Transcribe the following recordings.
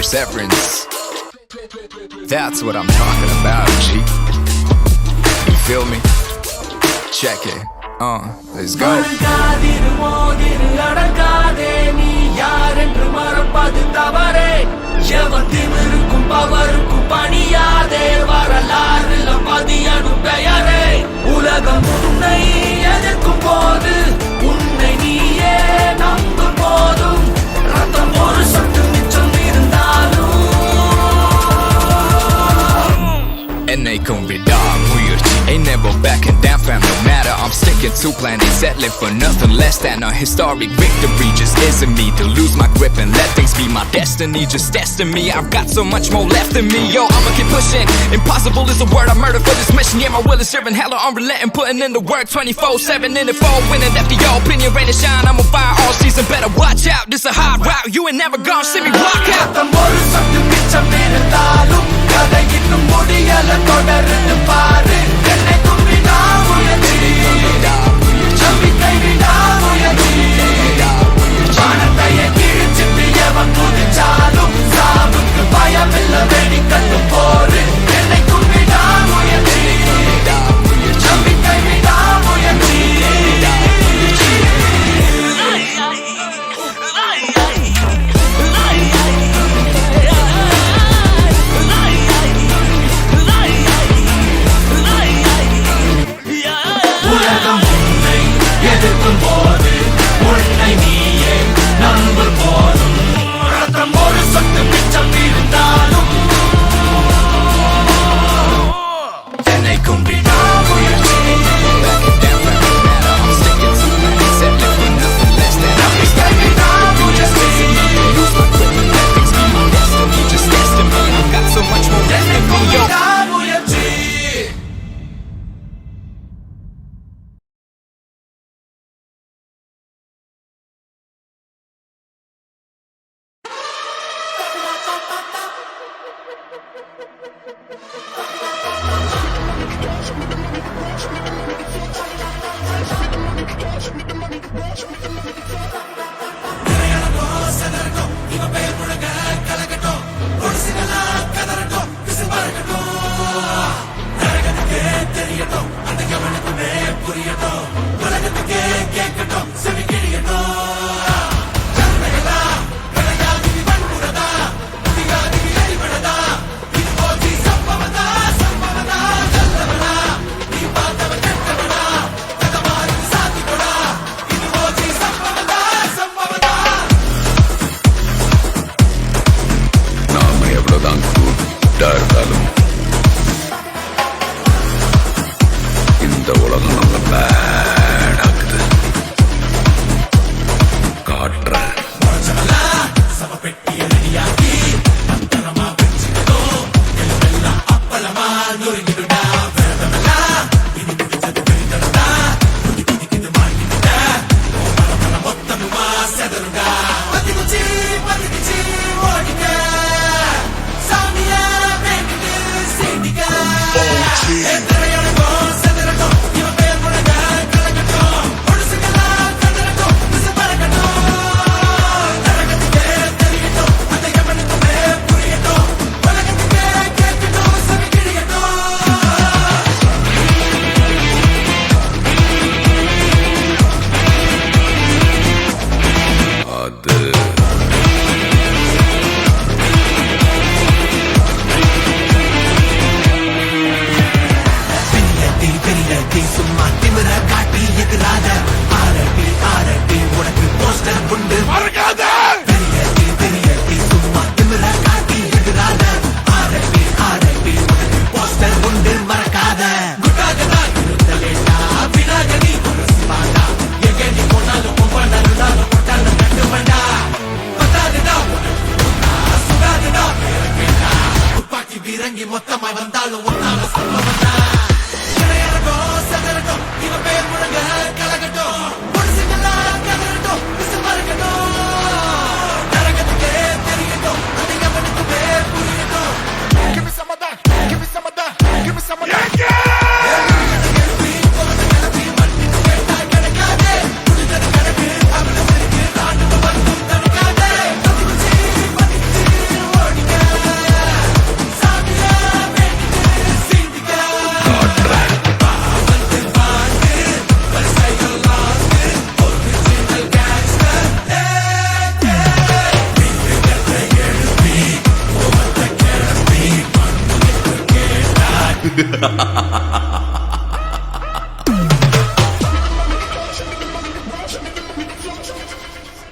perseverance. That's what I'm talking about, G. You feel me? Check it. Let's go. உலகம் உன்னை எதிர்க்கும் போது உன்னை நீயே நம்பும் போதும் ரத்தம் ஒரு சொட்டு மிச்சம் இருந்தாலும் என்னைக்கும் விடாமுயற்சி. Ain't never backing down, fam, no matter. I'm sticking to plan, ain't settling for nothing less than a historic victory. Just isn't me to lose my grip and let things be my destiny. Just testing me, I've got so much more left in me. Yo, I'ma keep pushing. Impossible is the word I murder for this mission. Yeah, my will is serving hella unrelenting, putting in the work 24/7 in the fall, winning after your opinion, rain and shine. I'm on fire all season, better watch out. This a hard route, you ain't never gonna see me rock out. ஒரு சொட்டு மிச்சம் இருந்தாலும் கதை இன்னும் முடியல, தொடர்ந்து பாரு. என்னைக்கும் விடாமுயற்சி, நம்பிக்கை விடாமுயற்சி. வானத்தையே கிழிச்சிட்டு எவன் குதிச்சாலும் சாவுக்கு பயமில்ல, வெடிக்கட்டும் போரு. என்னைக்கும் விடாமுயற்சி, நம்பிக்கை விடாமுயற்சி. உலகம் உன்னை எதிர்க்கும் போது உன்னை நீயே நம்பும் போதும் ரத்தம் ஒரு சொட்டு மிச்சம் இருந்தாலும் என்னைக்கும் விடாமுயற்சி. Backing down, fam, no matter. I'm sticking to plan, ain't settling for nothing less than a victory. Just isn't me to lose my grip and let things be my destiny. Just testing me, I've got so much more left in me. Yo. விடாமுயற்சி.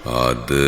அது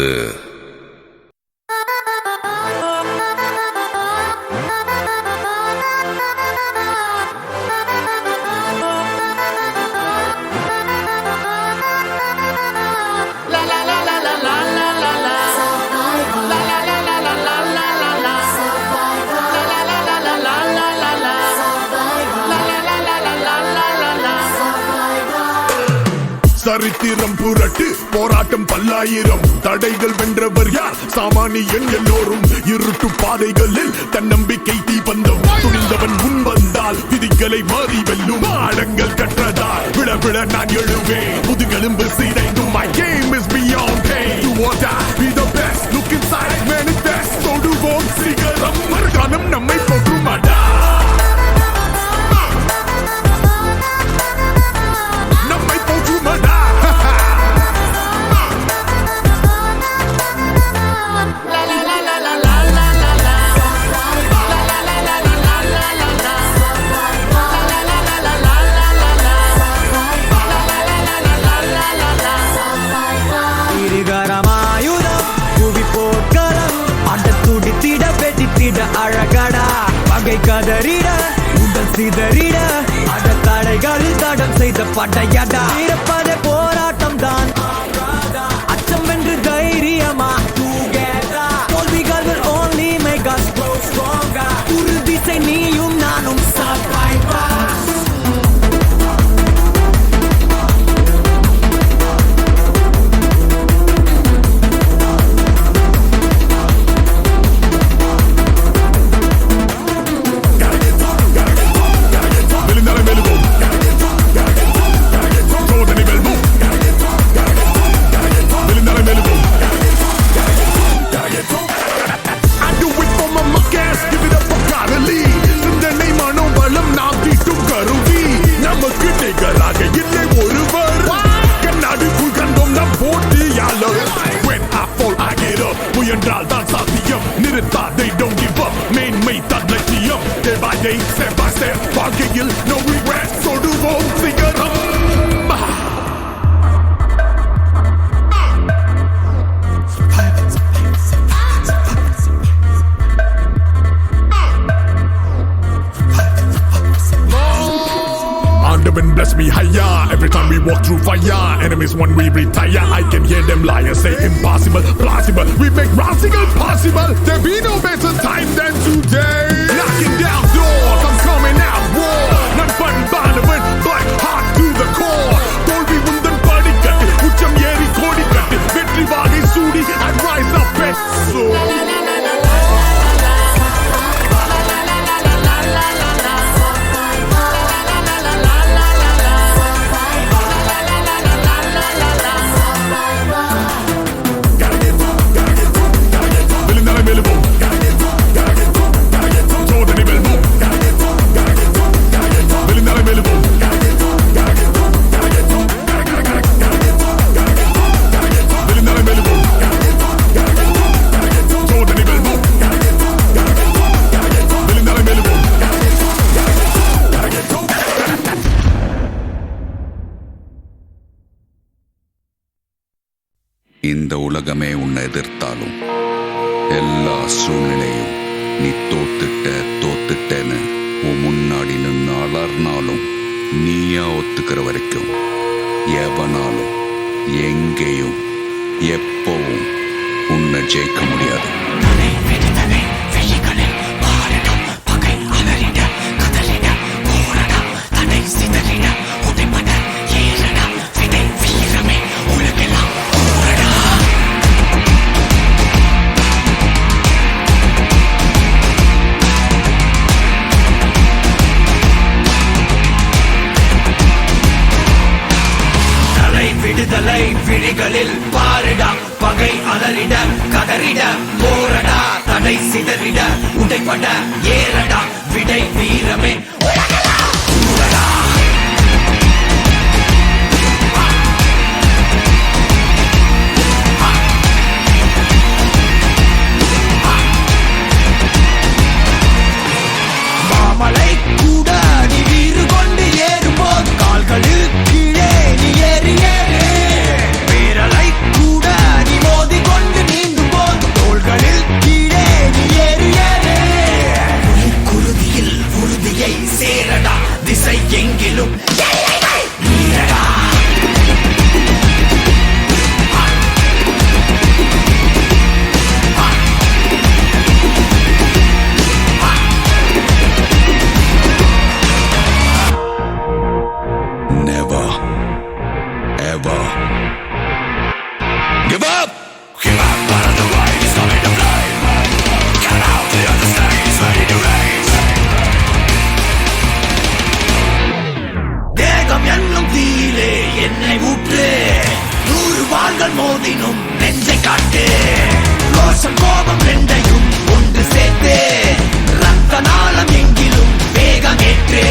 சரித்திரம் புரட்டு போராட்டம் பல்லாயிரம் தடைகள் வென்றவர் யார் சாமானியன் எல்லோரும் இருட்டு பாதைகளில் தன்னம்பிக்கை தீபந்தம் துணிந்தவன் முன் வந்தால் விதிகளை மாறி வெல்லும் ஆழங்கள் கற்றதால் விழ விழ நான் எழுவேன் முதுகெலும்பு சீடைந்தும் my game is beyond pain do or die be the best look inside manifest தொடுவோம் சிகரம் மறுகாலம் நம்மை போற்றுமாடா நம்மை போற்றுமாடா அழகடா பகை கதறிட உடல் சிதறிட அட தடைகளில் தடம் செய்த படையடா இருப்பதே போராட்டம் தான் அச்சம் வென்று தைரியமா தோல்விகள் will only make us grow stronger உறுதிசை நீயும் நானும் survivors முயன்றால் தான் சாத்தியம் நிறுத்தாதே don't give up மேன்மை தான் லட்சியம் day by day step by step வாழ்க்கையில் no regret தொடுவோம் சிகரம் Heaven bless me higher. Every time we walk through fire, enemies when we retire. I can hear them liars say impossible, plausible. We make radical possible. There be no better time than today. Knocking down doors, I'm coming out war. None fun barnabin, black heart to the core. Tolvi undan padikattu, ucham yeri kodikattu. Vetri vagai sudi, I rise up and soar. இந்த உலகமே உன்னை எதிர்த்தாலும் எல்லா சூழ்நிலையும் நீ தோத்துட்டேன்னு உன் முன்னாடி நின்று அலர்னாலும் நீயா ஒத்துக்கிற வரைக்கும் எவனாலும் எங்கேயும் எப்பவும் உன்னை ஜெயிக்க முடியாது. விடுதலை விழிகளில் பாரிடா பகை அலறிட கதறிட போரடா தடை சிதறிட உடைபட ஏறடா விடை வீரமே மாமலை கூட நீ வீறு கொண்டு ஏறும்போது கால்களில் கீழே நீ ஏறி ஏறு வீரலை கூட நீ கண்கள் மோதினும் நெஞ்சை காட்டு ரோஷம் கோபம் ரெண்டையும் ஒன்று சேர்த்து ரத்த நாளம் எங்கிலும் வேகமேற்று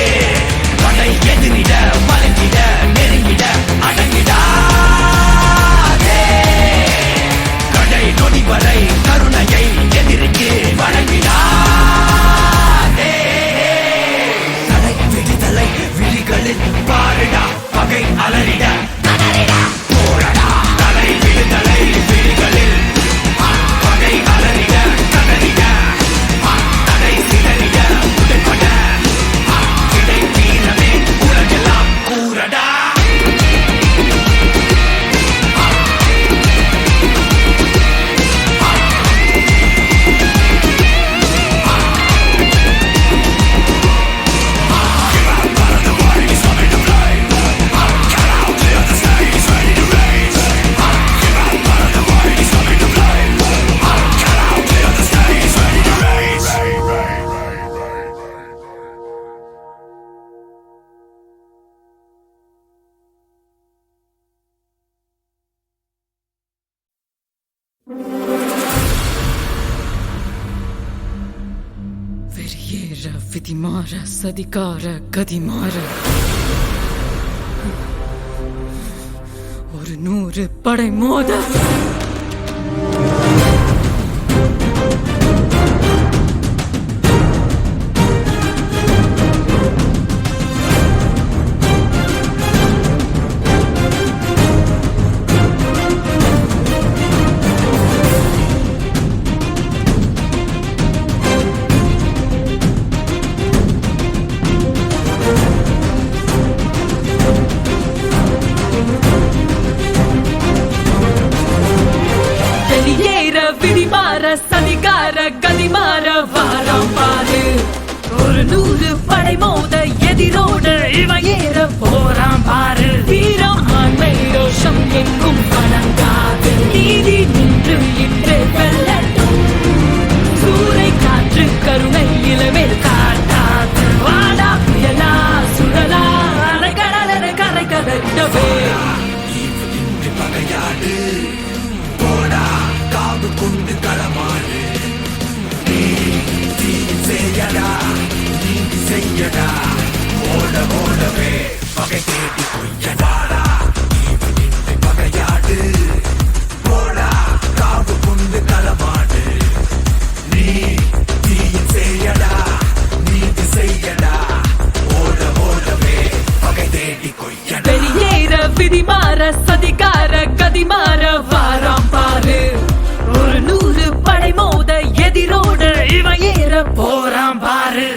படை எதிரிட வளைந்திட நெருங்கிட அடங்கிடாதே கடை நொடி வரை கருணையை எதிரிக்கு வழங்கிடாதே தடை விடுதலை விழிகளில் பாருடா பகை அலறிட போரடா தடை விடுதலை விழிகளில் பகை அலறிட கதறிட தடை சிதறிட உடைப்பட இடை வீரமே உலகெல்லாம் கூறடா வெறியேற விதிமாற சதிகார கதிமாற ஒரு 100 படை மோத சதிகார கதிமாற வாரம் பாரு ஒரு 100 படை மோத எதிரோடு இவன் ஏற போறான் பாரு வீரம் ஆண்மை ரோஷம் எங்கும் வணங்காது நீதி நின்று இன்று வெல்லட்டும் சூறை காற்று கருணை இளமேல் காட்டாது வாடா புயலா சுழலா அலைகடலென கரை கதறிடவே பகையாடு போடா காவு கொண்டு களமாடு நீ செய்யடா நீதி செய்யடா ஓட ஓடவே பகை தேடி கொய்யடாடா பகையாடு போடா காவு கொண்டு களமாடு நீ செய்யடா நீதி செய்யடா ஓட ஓடவே பகை தேடி கொய்யடா வெளியேற விதிமாற சதிகார கதிமாற வாரம் பாரு ஒரு 100 படை மோத எதிரோடு இவன் ஏற போறான் பாரு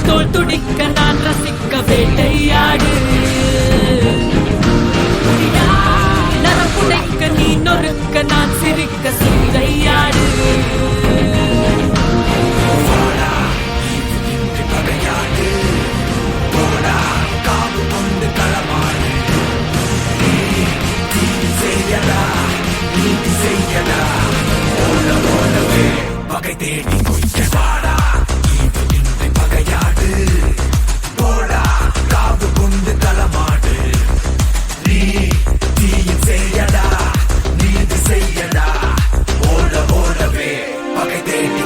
தோல் துடிக்க நான் ரசிக்க வேட்டையாடு நரப்புடைக்க நீ நொறுக்க நான் சிரிக்க சீரையாடு பகையாடு போடா காவு கொண்டு களமாடு நீதி செய்யடா நீதி செய்யடா ஓட ஓடவே பகை தேடி கொய்யடாடா பகையாடு போடா காவு கொண்டு களமாடு நீ செய்யடா நீதி செய்யடா ஓட ஓடவே பகை தேடி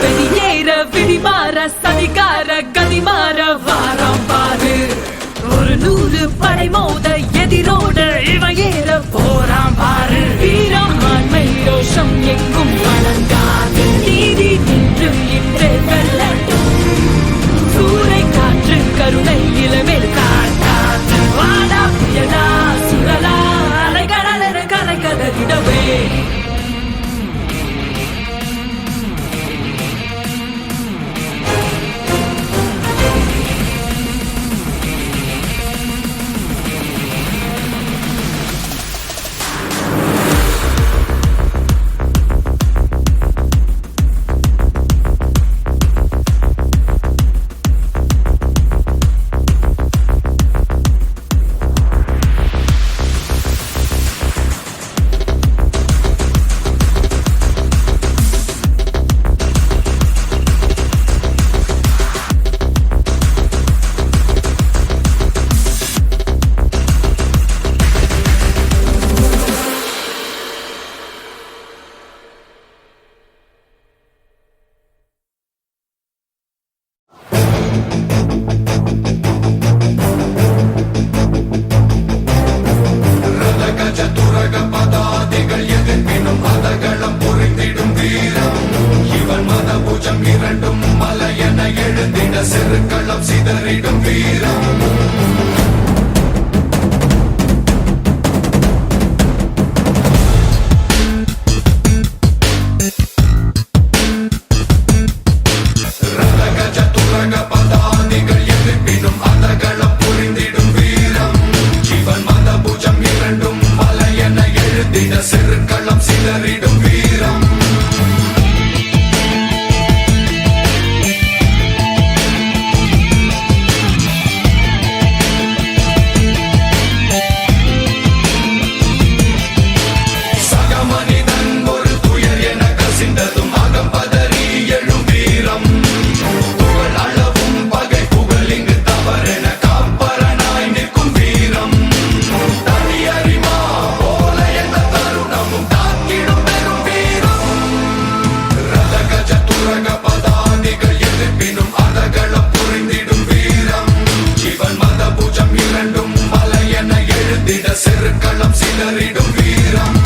வெளியேற விடிமாற சதிகார கதிமாற வாரம் பாரு ஒரு 100 படை மோத எதிரோடு இவன் ஏற போறான் பாரு வீரம் ஆண்மை ரோஷம் எங்கும் வணங்காது நீதி நின்று இன்றே வெல்லட்டும் சூறை காற்று கருணை இளமேல் காட்டாது வாடா புயலா சுழலா அலைகடலென சாமானிகள் எதிர்ப்பினும் மதகளம் புரிந்திடும் வீரம் இவன் மதபுஜம் இரண்டும் மலையென எழுந்திட செருக்களம் சிதறிடும் வீரம் செருக்களம் சிதறிடும் வீரம் சக மனிதன் ஒரு துயர் என கசிந்ததும் அகம் பதறி எழும் வீரம் புகழ் அளவும் பகை புகழ் இங்கு தவறென காப்பரனாய் நிற்கும் வீரம் தனி அறிமா போல எந்த தருணமும் தாக்கிடும் பெரும் வீரம் ரத கஜ துரக பதாதிகள் எதிர்ப்பினும் அதகளம் புரிந்திடும் வீரம் ஜீவன் மத பூஜம் இரண்டும் மலை என எழுதிட செருக்களம் சிதறிடும் வீரம்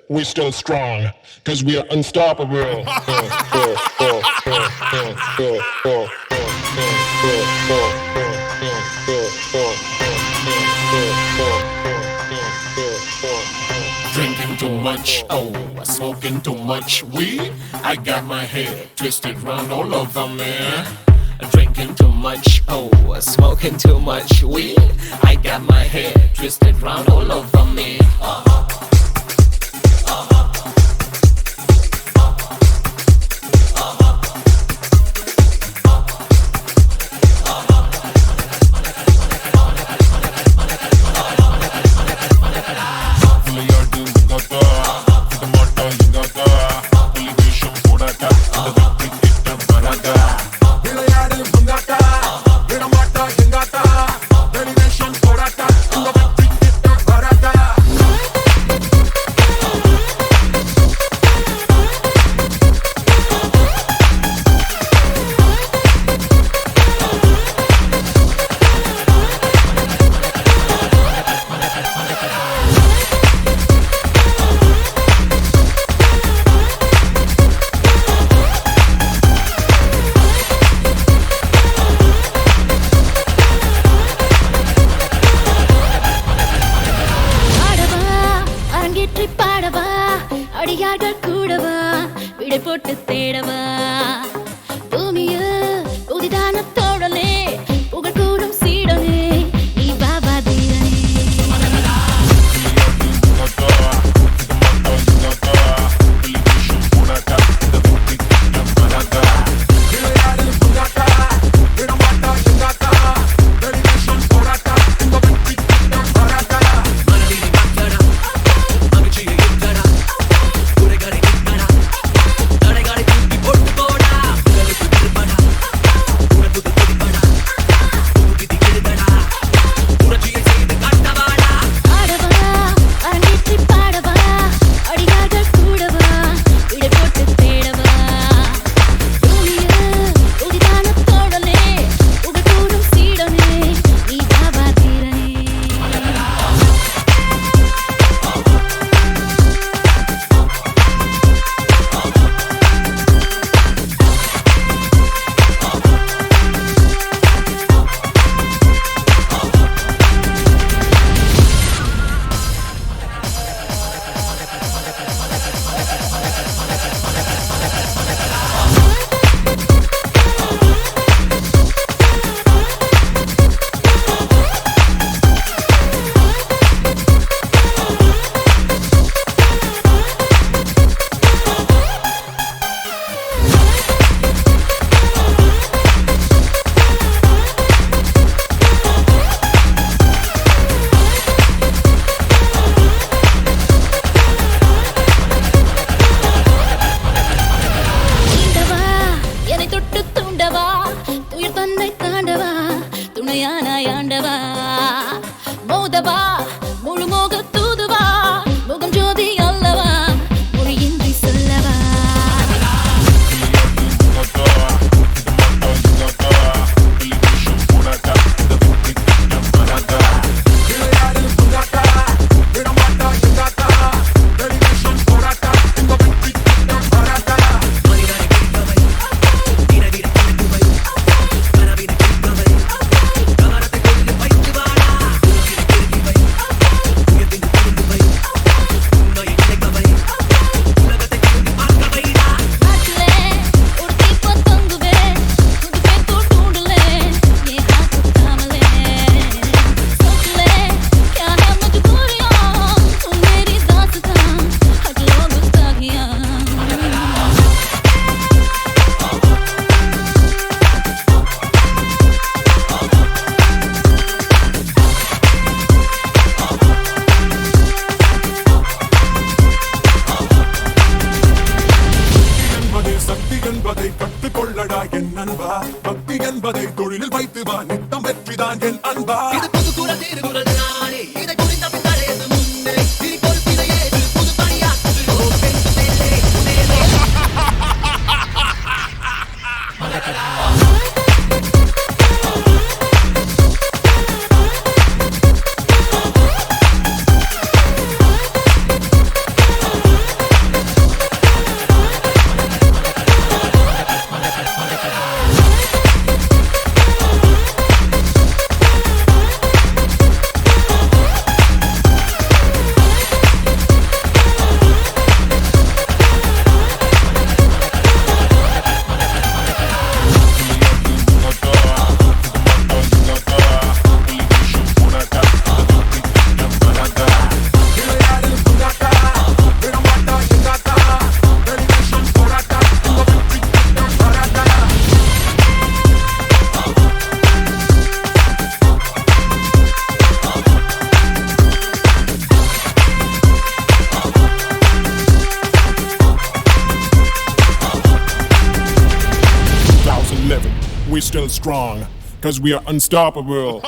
We're still strong, cause we are unstoppable. Drinking too much, oh, smoking too much weed. I got my head twisted round all over me. Drinking too much, oh, smoking too much weed. I got my head twisted round all over me. அடியார்கள் கூடவா விடை போட்டு தேடவா பூமியில் புதிதான தோழனே புகழ் கூறும் சீடனே நீ பாபா தீரனே அன்பா பக்தி என்பதை தொழிலில் வைத்து வா நித்தம் வெற்றிதான் என் அன்பா இது புது குரல் திருக்குறள் நானே இதை குறித்த பின்னரேது முன்னே இனி பொறுப்பினையே புது பணியாற்று ஓ பெண் மேலே மேலே We're still strong, cause we are unstoppable.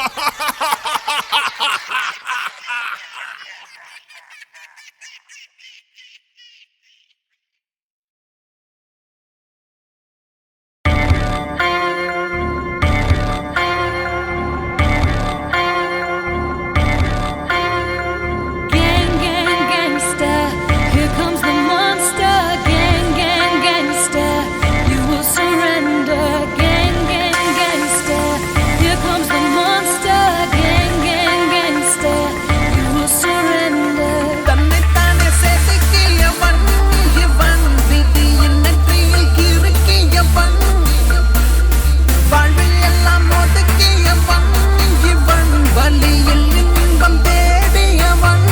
Gang, gang, gangster, here comes the monster. Gang, gang, gangster, you will surrender. Gang, gang, gangster, here comes the monster. Gang, gang, gangster, you will surrender. தன்னைத்தானே செதுக்கியவன் இவன் விதியின் நெற்றியில் கிறுக்கியவன் வாழ்வில் எல்லாம் ஒதுக்கியவன் இவன் வலியில் இன்பம் தேடியவன்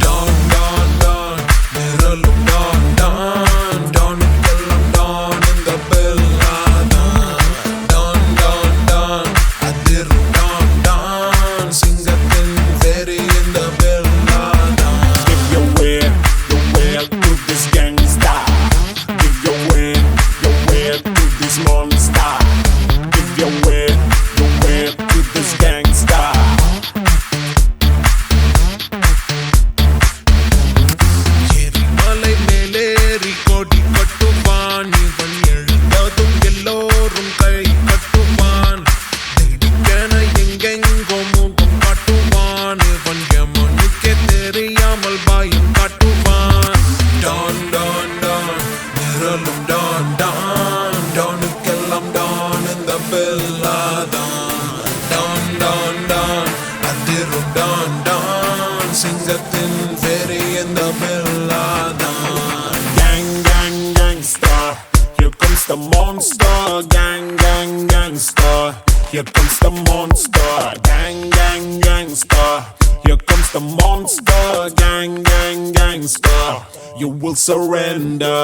Don, don, don, நிரலும் don, don, donuக்கெல்லாம் don இந்த bella don. Don, don, don, அதிரும் don, don, சிங்கத்தின் வெறி இந்த bella don. Give your will to this gangsta. Give your will to this monster. Give your will to this gangsta. எரிமலை மேலேறி கொடி கட்டுவான் இவன் எழுந்ததும் எல்லோரும் கை கட்டுவான் திடுக்கென எங்கெங்கோ முகம் காட்டுவான் இவன் எமனுக்கே தெரியாமல் பயம் காட்டுவான் டான் டான் டான் நிரலும் டான் டான் டானுக்கெல்லாம் டான் இந்த பெல்லா தான் டான் டான் டான் அதிரும் டான் டான் சிங்கத்தின் வெறி இந்த பெல்லா தான் Gang, gang, gangsta. Here comes the monster. Gang, gang, gangsta. Here comes the monster. Gang, gang, gangsta. Here comes the monster. Gang, gang, gangsta. You will surrender.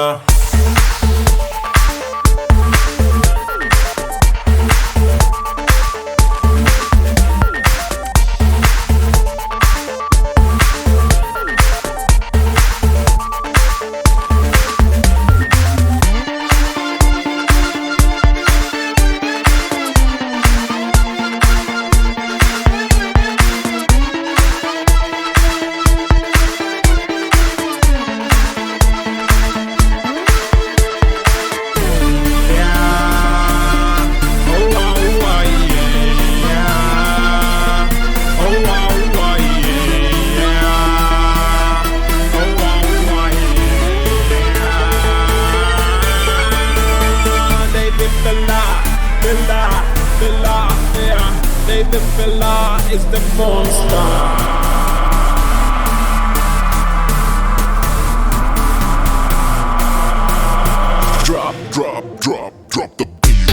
The fella is the monster. Drop, drop, drop, drop the beat.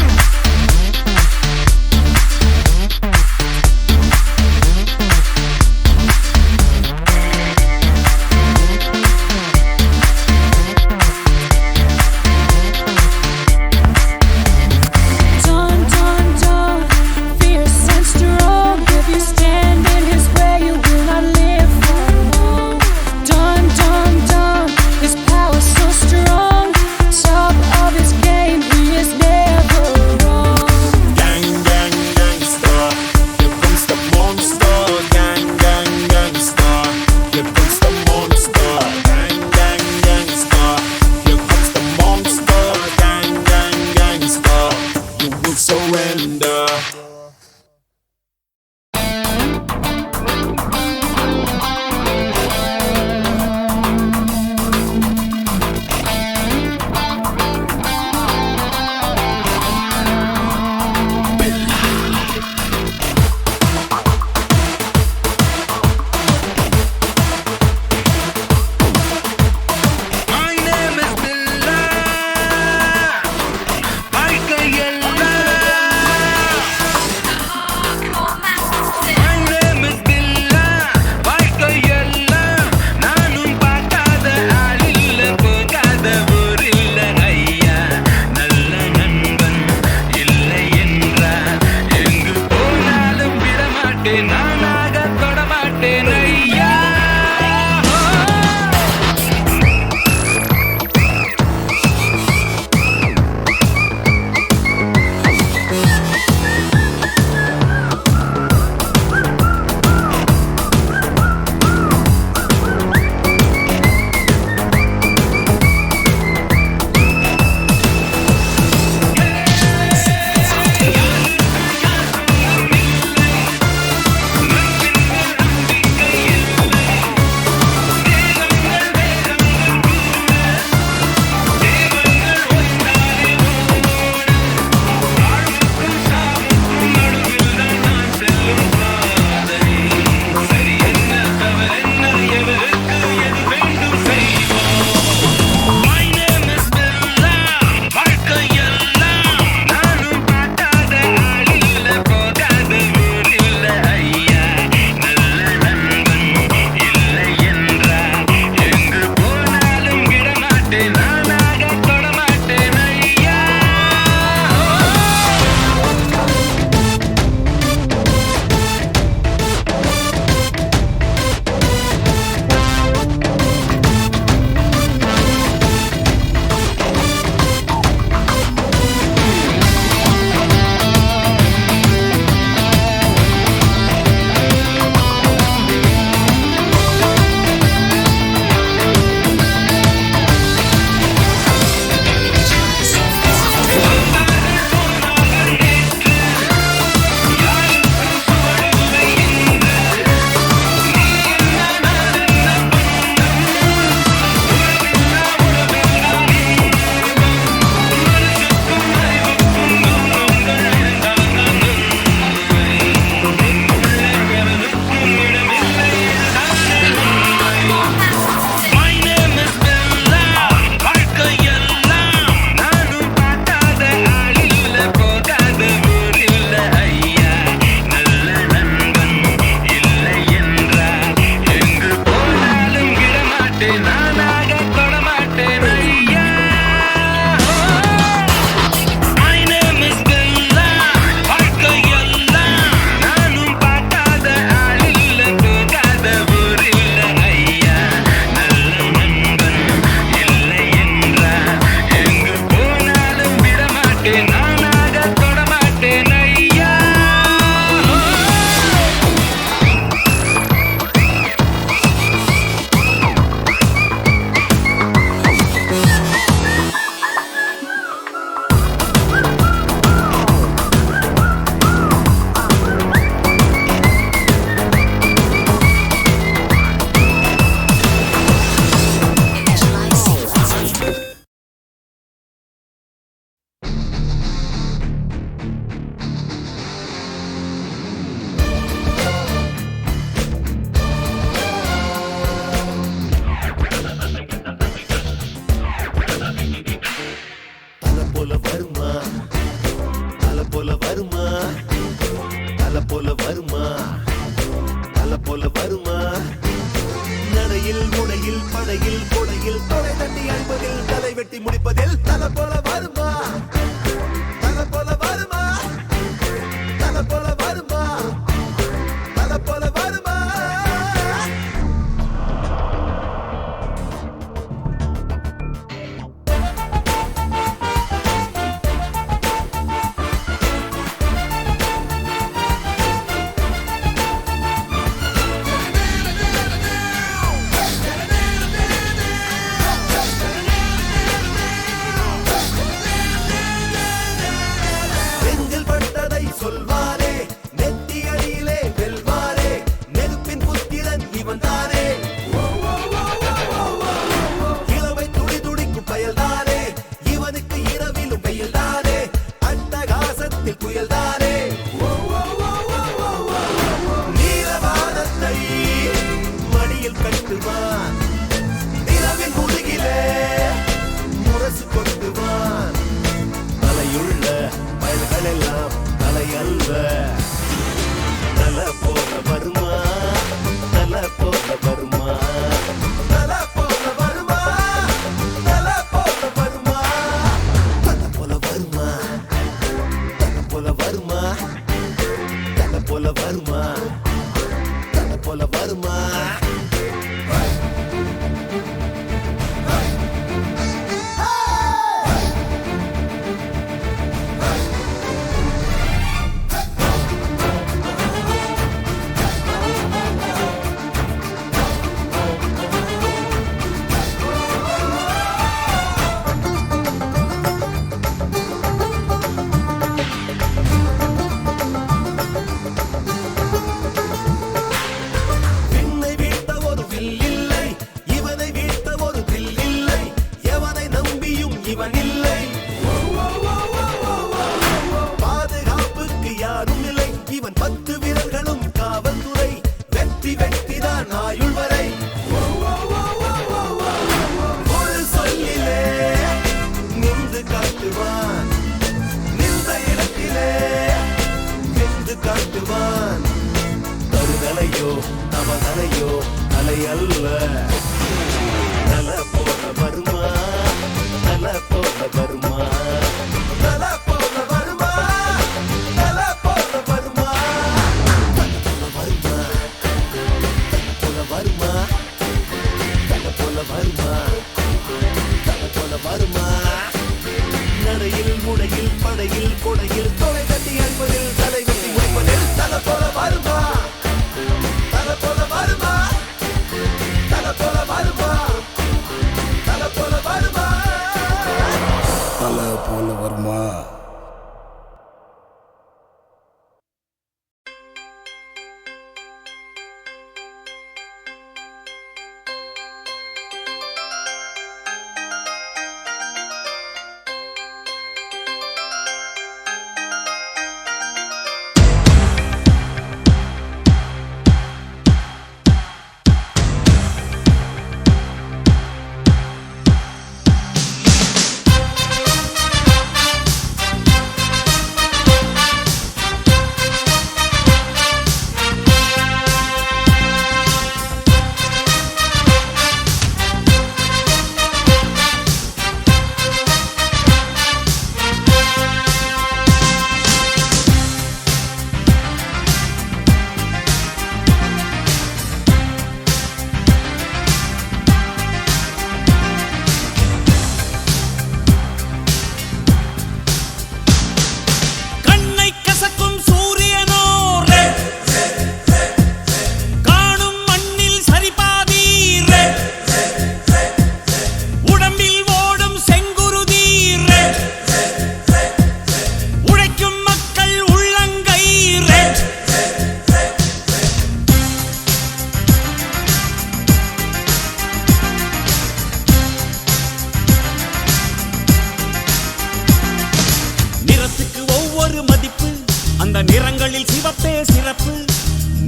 அந்த நிறங்களில் சிவப்பே சிறப்பு.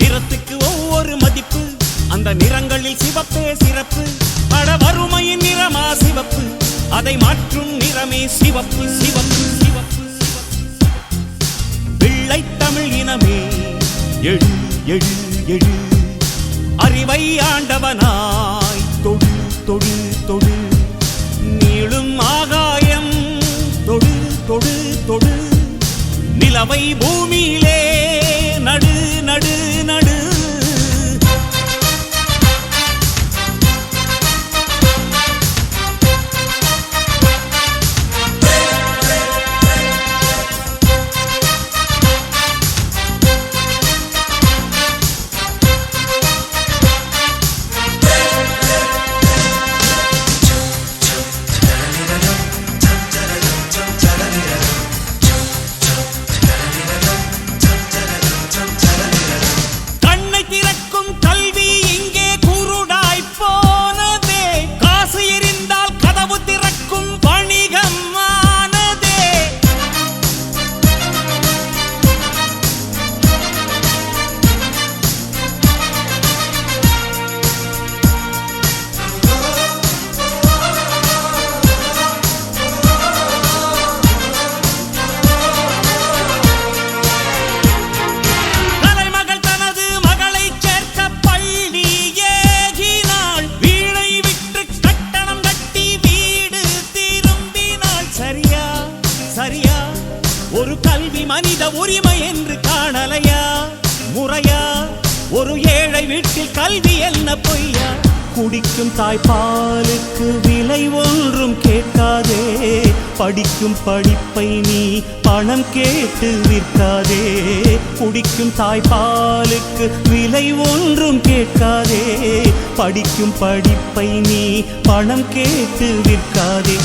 நிறத்துக்கு ஒவ்வொரு மதிப்பு, அந்த நிறங்களில் சிவப்பே சிறப்பு. பட வறுமையின் நிறமா சிவப்பு, அதை மாற்றும் நிறமே சிவப்பு. சிவப்பு சிவப்பு பிள்ளை தமிழ் இனமே எழு எழு எழு. அறிவை ஆண்டவனாய் தொடு தொடு தொடு. நீளும் ஆகாயம் தொடு தொடு தொடு. நிலவை பூமியிலே நடு நடு நடு. ஒரு கல்வி மனித உரிமை என்று காணலையா? முறையா? ஒரு ஏழை வீட்டில் கல்வி என்ன பொய்யா? குடிக்கும் தாய்ப்பாலுக்கு விலை ஒன்றும் கேட்காதே. படிக்கும் படிப்பை நீ பணம் கேட்டு விற்காதே. குடிக்கும் தாய்ப்பாலுக்கு விலை ஒன்றும் கேட்காதே. படிக்கும் படிப்பை நீ பணம் கேட்டு விற்காதே.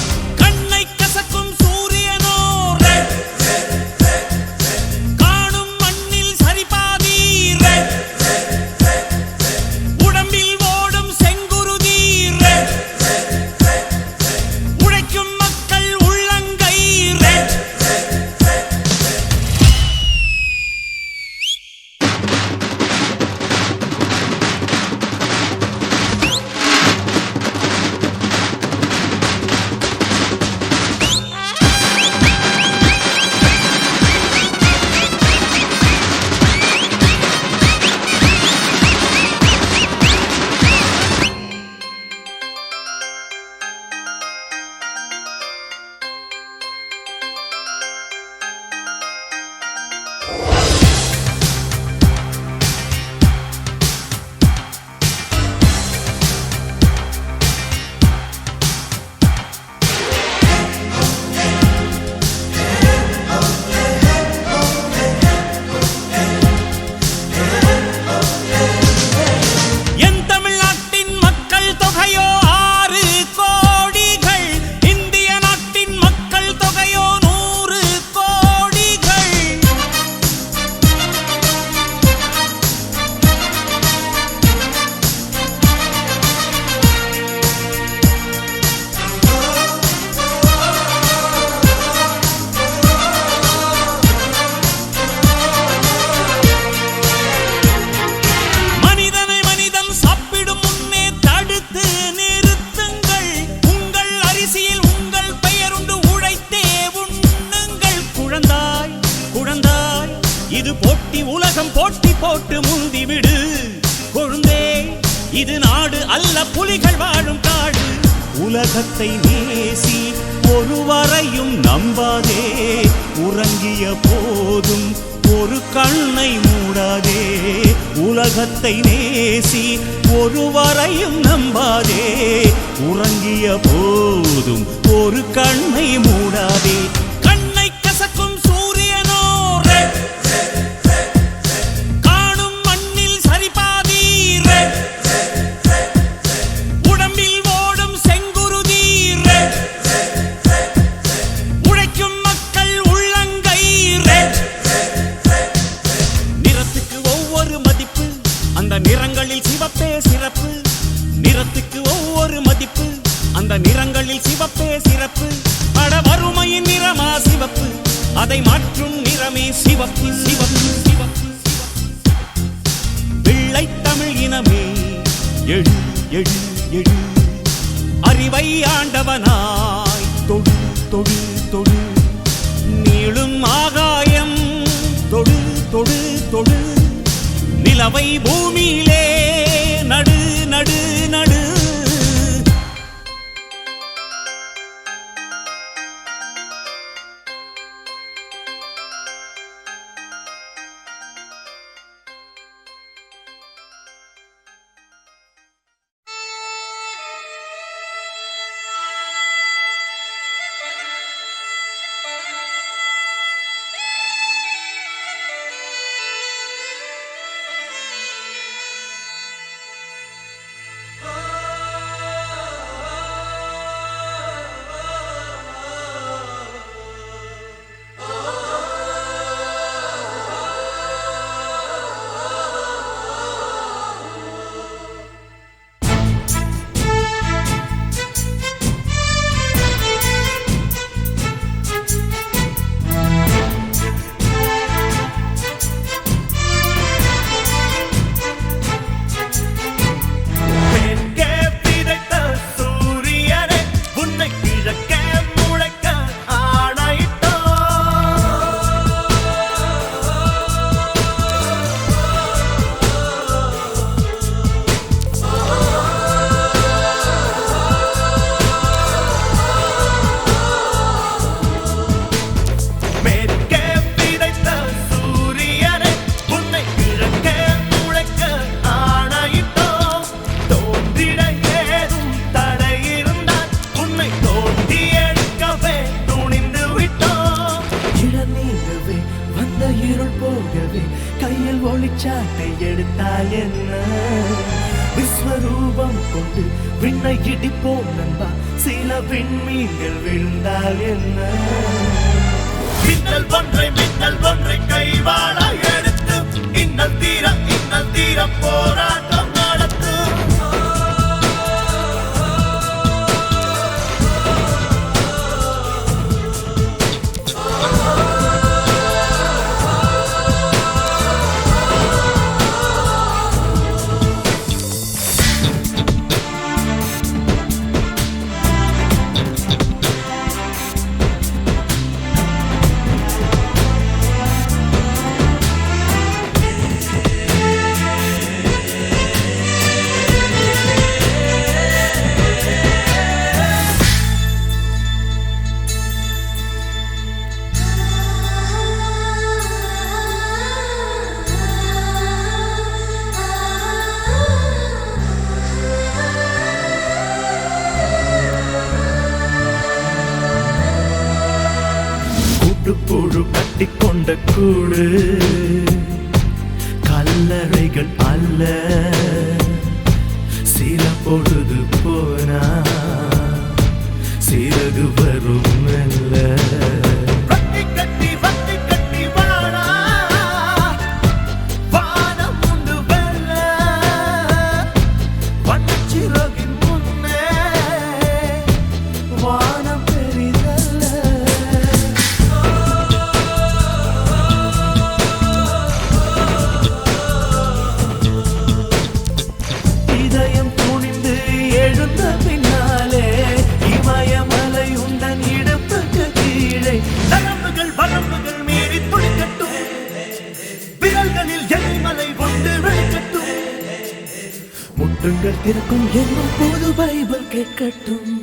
இது போட்டி உலகம் போட்டி போட்டு முந்திவிடு கொழுந்தே. இது நாடு அல்ல புலிகள் வாழும் காடு. உலகத்தை நேசி ஒருவரையும் நம்பாதே. உறங்கிய போதும் ஒரு கண்ணை மூடாதே. உலகத்தை நேசி ஒருவரையும் நம்பாதே. உறங்கிய போதும் ஒரு கண்ணை மூடாதே. கண்ணை கசக்கும் சூரியனோ காணும் மண்ணில் சரிபாதி. உடம்பில் ஓடும் செங்குருதி. உழைக்கும் மக்கள் உள்ளங்கை. நிறத்துக்கு ஒவ்வொரு மதிப்பு, அந்த நிறங்களில் சிவப்பே சிறப்பு. நிறத்துக்கு ஒவ்வொரு மதிப்பு, அந்த நிறங்களில் சிவப்பே சிறப்பு. பட வறுமையின் நிறமா சிவப்பு, அதை மாற்றும் நிறமே சிவப்பு சிவப்பு சிவப்பு. வெள்ளை தமிழ் இனமே எழு எழு எழு, அறிவை ஆண்டவனாய் தொடு தொடு தொடு, நீளும் ஆகாயம் தொடு தொடு தொடு, நிலவை பூமியிலே நடு நடு நடு. ஒளிச்சாட்டை எடுத்தால் என்ன, விஸ்வரூபம் கொண்டு விண்ணை இடிப்போம் நண்பா, சில விண்மீன்கள் விழுந்தால் என்ன. மின்னல் ஒன்றை கைவாள எடுத்து இன்னல் தீர போராட்டம் நடத்து. புழு கட்டிக்கொண்ட கூடு கல்லறைகள் அல்ல, சில பொழுது போனா சிறகு வரும் மெல்ல. முட்டுங்கள் திறக்கும் என்னும் போது பைபிள் கேட்கட்டும்.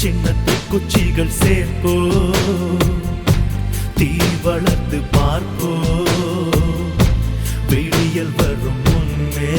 சின்ன குச்சிகள் சேர்ப்போ, தீ வளர்த்து பார்ப்போ, விடியல் வரும் முன்னே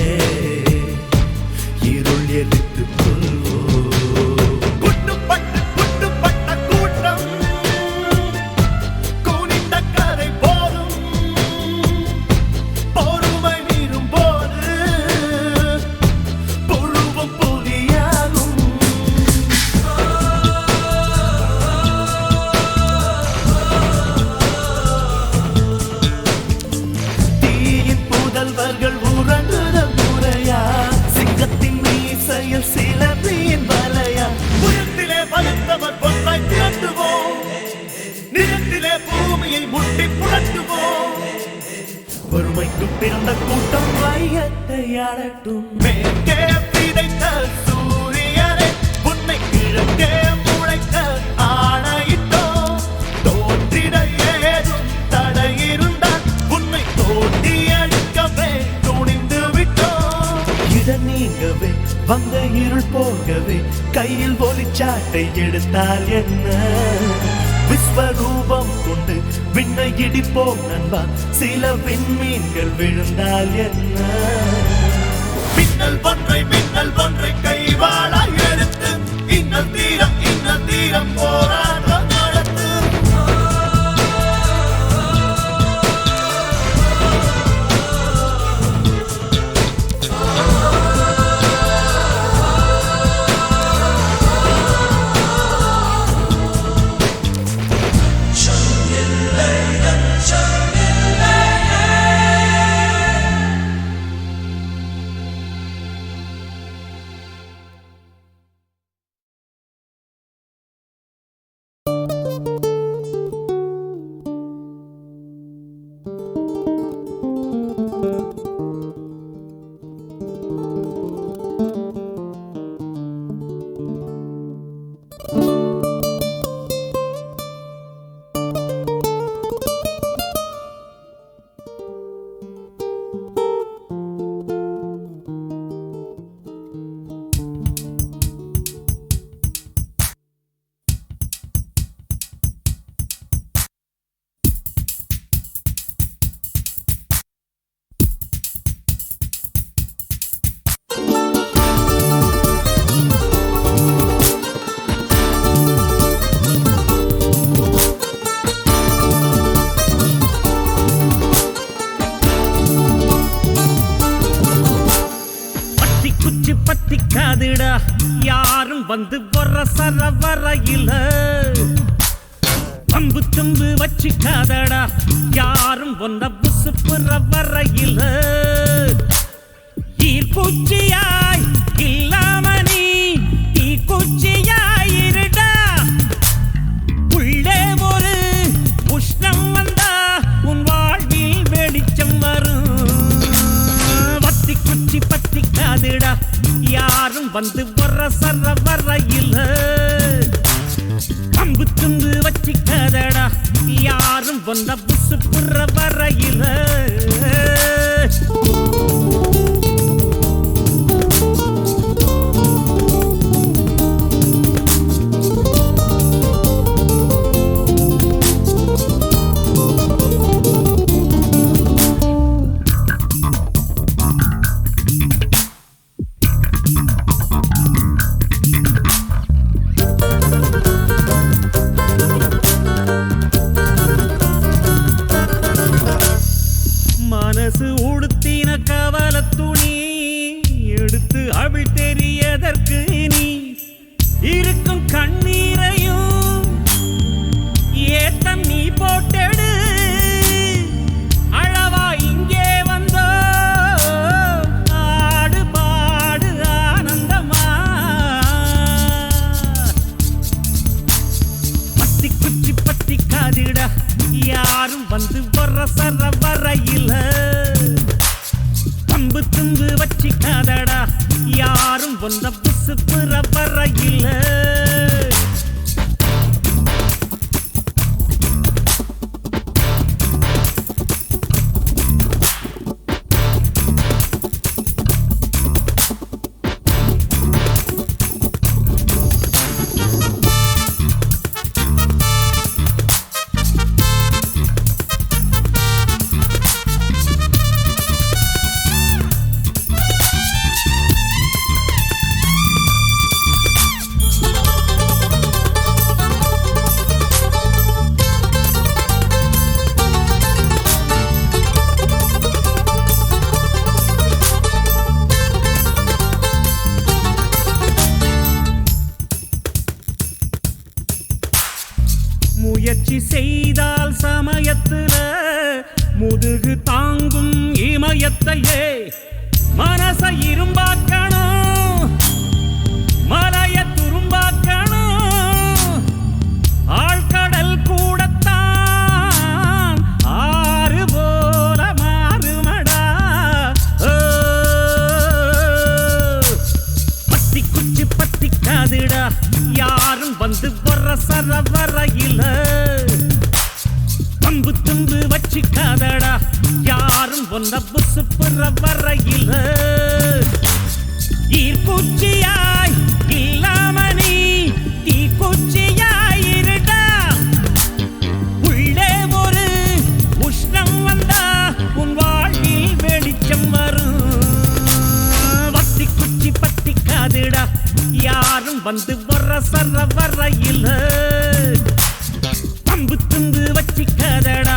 வறுமைக்கு பிறந்த கூட்டம் வையத்தை ஆளட்டும். மேற்கே விதைத்த சூரியனை உன்னை கிழக்கே முளைக்க ஆணையிட்டோம். தோன்றிட ஏதும் தடை இருந்தால் உன்னை தோண்டி அடிக்கவே துணிந்து விட்டோம். இடம் நீங்கவே வந்த இருள் போகவே கையில் ஒளிச்சாட்டை எடுத்தால் என்ன? விஸ்வரூபம் கொண்டு விண்ணை இடிப்போம் நண்பா, சில விண்மீன்கள் விழுந்தால் என்ன? மின்னல் ஒன்றை கைவாளாய் எடுத்து இன்னல் தீரம் போராட்டம் நடத்து. பத்திக்காதுடா யாரும் வந்து வர சரவரையில, பம்பு தும்பு வச்சிக்காதடா யாரும் ஒன்ன புசுப்புற வரையில. ஈர்ப்பூச்சியாய் இல்லாம நீ தீக்குச்சியாயிருடா. உள்ளே ஒரு உஷ்ணம் வந்தா உன் வாழ்வில் வெளிச்சம் வரும். வத்தி பத்திக்காதுடா யாரும் வந்து வர சரவரையில, பம்பு தும்பு வச்சிக்காதடா யாரும் வந்த புசு புற வரையில. மனசு உடுத்தின கவல துணி எடுத்து அவள் தெரியதற்கு நீ இருக்கும் கண்ணீரையும் ஏத்தம் நீ போட்டெடு. அழவா இங்கே வந்தோ ஆடு பாடு ஆனந்தமா. பத்தி காதிடா யாரும் வந்து வர சரவரையில, பம்பு தும்பு வச்சிக்காதடா யாரும் வந்த புசு புற வரையில. முயற்சி செய்தால் சமயத்துல முதுகு தாங்கும் இமயத்தையே. மனச இரும்பாக்கணும் மலைய துரும்பாக்கணும். ஆழ்கடல் கூடத்தான் ஆறு போல மாற சர வரையில பம்பு தும்பு வச்சுக்காதடா யாரும் ஒன்ன புசுப்புற வரையில ஈர்க்குச்சியாய் இல்லாம நீ தீக்குச்சியாய் இருடா உள்ளே ஒரு உஷ்ணம் வந்தா உன் வாழ்வில் வெளிச்சம் வரும் வத்தி குச்சி பத்திக்காதுடா யாரும் வந்து வர சர வரையில பம்பு துண்டு வச்சிக்காதடா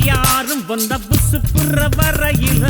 யாரும் வந்த புசு புற வரையில